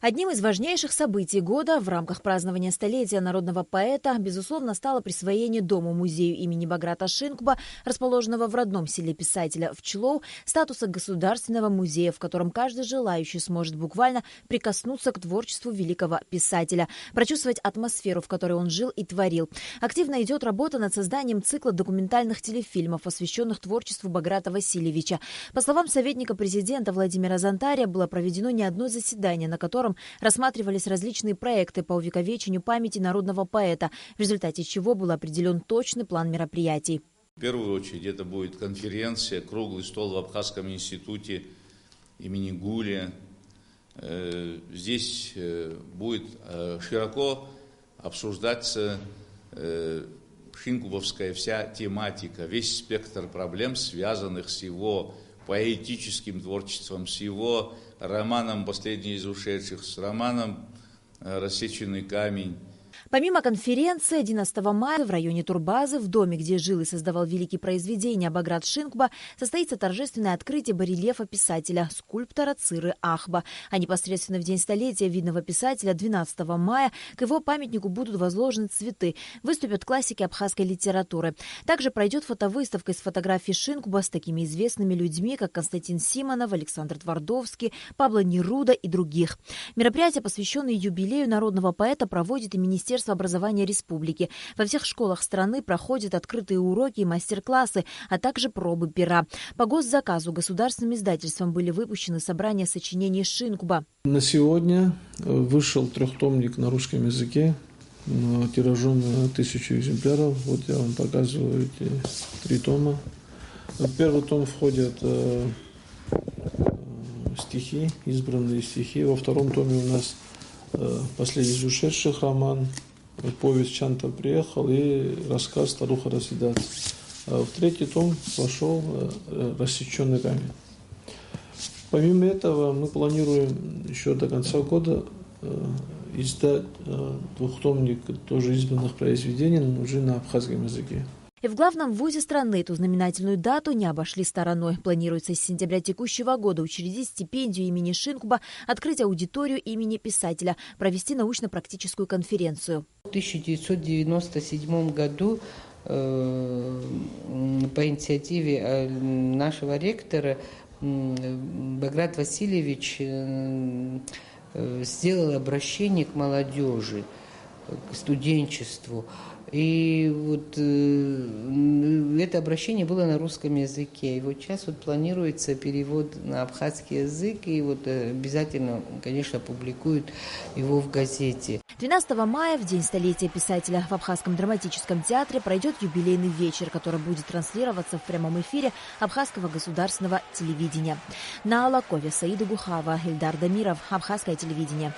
Одним из важнейших событий года в рамках празднования столетия народного поэта, безусловно, стало присвоение Дому-музею имени Баграта Шинкуба, расположенного в родном селе писателя в Члоу, статуса государственного музея, в котором каждый желающий сможет буквально прикоснуться к творчеству великого писателя, прочувствовать атмосферу, в которой он жил и творил. Активно идет работа над созданием цикла документальных телефильмов, посвященных творчеству Баграта Васильевича. По словам советника президента Владимира Зонтаря, было проведено не одно заседание, на котором рассматривались различные проекты по увековечению памяти народного поэта, в результате чего был определен точный план мероприятий. В первую очередь это будет конференция, круглый стол в Абхазском институте имени Гуля. Здесь будет широко обсуждаться шинкубовская вся тематика, весь спектр проблем, связанных с его поэтическим творчеством, с его романом «Последний из ушедших», с романом «Рассеченный камень». Помимо конференции, 11 мая в районе Турбазы, в доме, где жил и создавал великие произведения Баграт Шинкуба, состоится торжественное открытие барельефа писателя, скульптора Цыры Ахба. А непосредственно в день столетия видного писателя, 12 мая, к его памятнику будут возложены цветы. Выступят классики абхазской литературы. Также пройдет фотовыставка из фотографий Шинкуба с такими известными людьми, как Константин Симонов, Александр Твардовский, Пабло Неруда и других. Мероприятие, посвященное юбилею народного поэта, проводит и Министерство образования республики. Во всех школах страны проходят открытые уроки и мастер-классы, а также пробы пера. По госзаказу государственным издательством были выпущены собрания сочинений Шинкуба. На сегодня вышел трехтомник на русском языке, тиражом 1000 экземпляров. Вот я вам показываю эти 3 тома. В первый том входят стихи, избранные стихи. Во втором томе у нас «Последний из ушедших» роман, повесть «Чанта приехал» и рассказ «Старуха Расидат». В третий том вошел «Рассеченный камень». Помимо этого, мы планируем еще до конца года издать двухтомник тоже избранных произведений, но уже на абхазском языке. И в главном вузе страны эту знаменательную дату не обошли стороной. Планируется с сентября текущего года учредить стипендию имени Шинкуба, открыть аудиторию имени писателя, провести научно-практическую конференцию. В 1997 году по инициативе нашего ректора Баграт Васильевич сделал обращение к молодежи, к студенчеству. И вот это обращение было на русском языке. И вот сейчас вот планируется перевод на абхазский язык, и вот обязательно, конечно, публикуют его в газете. 12 мая, в день столетия писателя, в Абхазском драматическом театре пройдет юбилейный вечер, который будет транслироваться в прямом эфире Абхазского государственного телевидения. На Алакове Саида Гухава, Ильдар Дамиров, Абхазское телевидение.